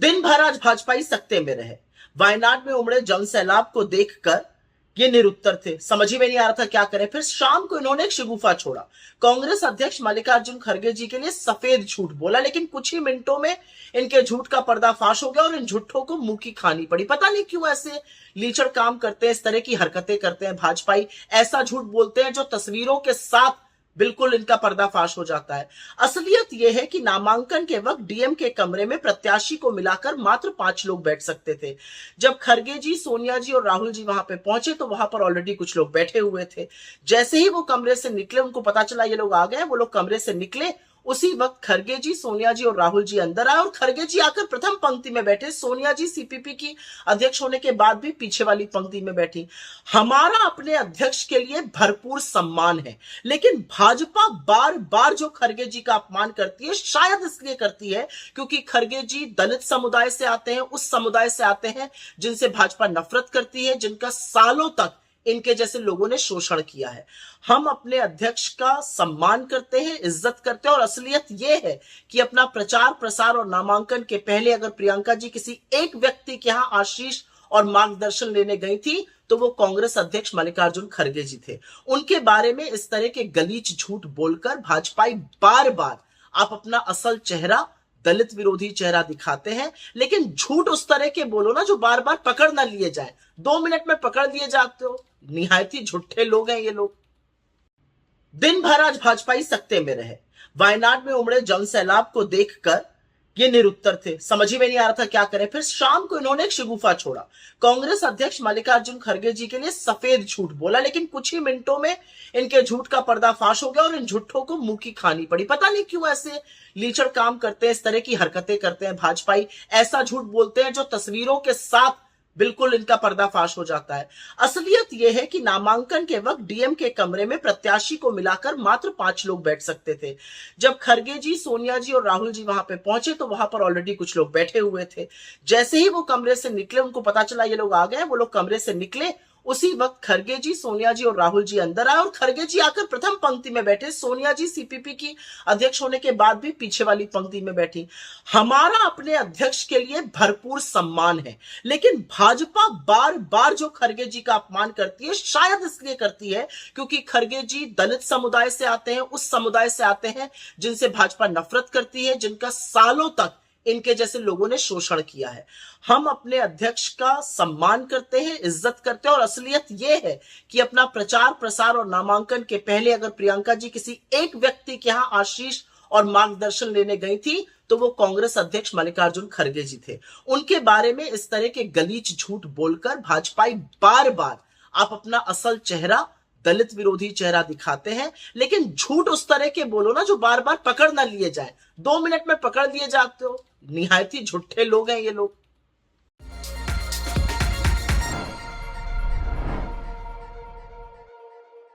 दिन भर आज भाजपाई सत्ते में रहे। वायनाड में उमड़े जन सैलाब को देखकर ये निरुत्तर थे, समझ ही में नहीं आ रहा था क्या करें। फिर शाम को इन्होंने एक शगुफा छोड़ा। कांग्रेस अध्यक्ष मल्लिकार्जुन खड़गे जी के लिए सफेद झूठ बोला, लेकिन कुछ ही मिनटों में इनके झूठ का पर्दाफाश हो गया और इन झूठों को मुंह की खानी पड़ी। पता नहीं क्यों ऐसे लीचड़ काम करते हैं, इस तरह की हरकतें करते हैं भाजपाई, ऐसा झूठ बोलते हैं जो तस्वीरों के साथ बिल्कुल इनका पर्दाफाश हो जाता है। असलियत यह है कि नामांकन के वक्त डीएम के कमरे में प्रत्याशी को मिलाकर मात्र 5 लोग बैठ सकते थे। जब खड़गे जी, सोनिया जी और राहुल जी वहां पे पहुंचे तो वहां पर ऑलरेडी कुछ लोग बैठे हुए थे। जैसे ही वो कमरे से निकले, उनको पता चला ये लोग आ गए, वो लोग कमरे से निकले, उसी वक्त खड़गे जी, सोनिया जी और राहुल जी अंदर आए और खड़गे जी आकर प्रथम पंक्ति में बैठे। सोनिया जी सीपीपी की अध्यक्ष होने के बाद भी पीछे वाली पंक्ति में बैठी। हमारा अपने अध्यक्ष के लिए भरपूर सम्मान है, लेकिन भाजपा बार बार जो खड़गे जी का अपमान करती है, शायद इसलिए करती है क्योंकि खड़गे जी दलित समुदाय से आते हैं, उस समुदाय से आते हैं जिनसे भाजपा नफरत करती है, जिनका सालों तक इनके जैसे लोगों ने शोषण किया है। हम अपने अध्यक्ष का सम्मान करते हैं, इज्जत करते हैं, और असलियत यह है कि अपना प्रचार प्रसार और नामांकन के पहले अगर प्रियंका जी किसी एक व्यक्ति के यहां आशीष और मार्गदर्शन लेने गई थी तो वो कांग्रेस अध्यक्ष मल्लिकार्जुन खड़गे जी थे। उनके बारे में इस तरह के गलीच झूठ बोलकर भाजपाई बार बार आप अपना असल चेहरा, दलित विरोधी चेहरा दिखाते हैं, लेकिन झूठ उस तरह के बोलो ना जो बार बार पकड़ ना लिए जाए। 2 मिनट में पकड़ लिए जाते हो। निहायत ही झूठे लोग हैं ये लोग। दिन भर आज भाजपाई सत्ते में रहे। वायनाड में उमड़े जन सैलाब को देखकर ये निरुत्तर थे, समझ ही में नहीं आ रहा था क्या करें। फिर शाम को इन्होंने एक शगुफा छोड़ा। कांग्रेस अध्यक्ष मल्लिकार्जुन खड़गे जी के लिए सफेद झूठ बोला, लेकिन कुछ ही मिनटों में इनके झूठ का पर्दाफाश हो गया और इन झूठों को मुंह की खानी पड़ी। पता नहीं क्यों ऐसे लीचड़ काम करते हैं, इस तरह की हरकतें करते हैं भाजपाई, ऐसा झूठ बोलते हैं जो तस्वीरों के साथ बिल्कुल इनका पर्दाफाश हो जाता है। असलियत यह है कि नामांकन के वक्त डीएम के कमरे में प्रत्याशी को मिलाकर मात्र 5 लोग बैठ सकते थे। जब खड़गे जी, सोनिया जी और राहुल जी वहां पे पहुंचे तो वहां पर ऑलरेडी कुछ लोग बैठे हुए थे। जैसे ही वो कमरे से निकले, उनको पता चला ये लोग आ गए, वो लोग कमरे से निकले, उसी वक्त खड़गे जी, सोनिया जी और राहुल जी अंदर आए और खड़गे जी आकर प्रथम पंक्ति में बैठे। सोनिया जी सीपीपी की अध्यक्ष होने के बाद भी पीछे वाली पंक्ति में बैठी। हमारा अपने अध्यक्ष के लिए भरपूर सम्मान है, लेकिन भाजपा बार बार जो खड़गे जी का अपमान करती है, शायद इसलिए करती है क्योंकि खड़गे जी दलित समुदाय से आते हैं, उस समुदाय से आते हैं जिनसे भाजपा नफरत करती है, जिनका सालों तक इनके जैसे लोगों ने शोषण किया है। हम अपने अध्यक्ष का सम्मान करते हैं, इज्जत करते हैं, और असलियत यह है कि अपना प्रचार प्रसार और नामांकन के पहले अगर प्रियंका जी किसी एक व्यक्ति के यहां आशीष और मार्गदर्शन लेने गई थी तो वो कांग्रेस अध्यक्ष मल्लिकार्जुन खड़गे जी थे। उनके बारे में इस तरह के गलीच झूठ बोलकर भाजपाई बार बार आप अपना असल चेहरा, दलित विरोधी चेहरा दिखाते हैं, लेकिन झूठ उस तरह के बोलो ना जो बार बार पकड़ ना लिए जाए। 2 मिनट में पकड़ लिए जाते हो। निहायत ही झूठे लोग हैं ये लोग।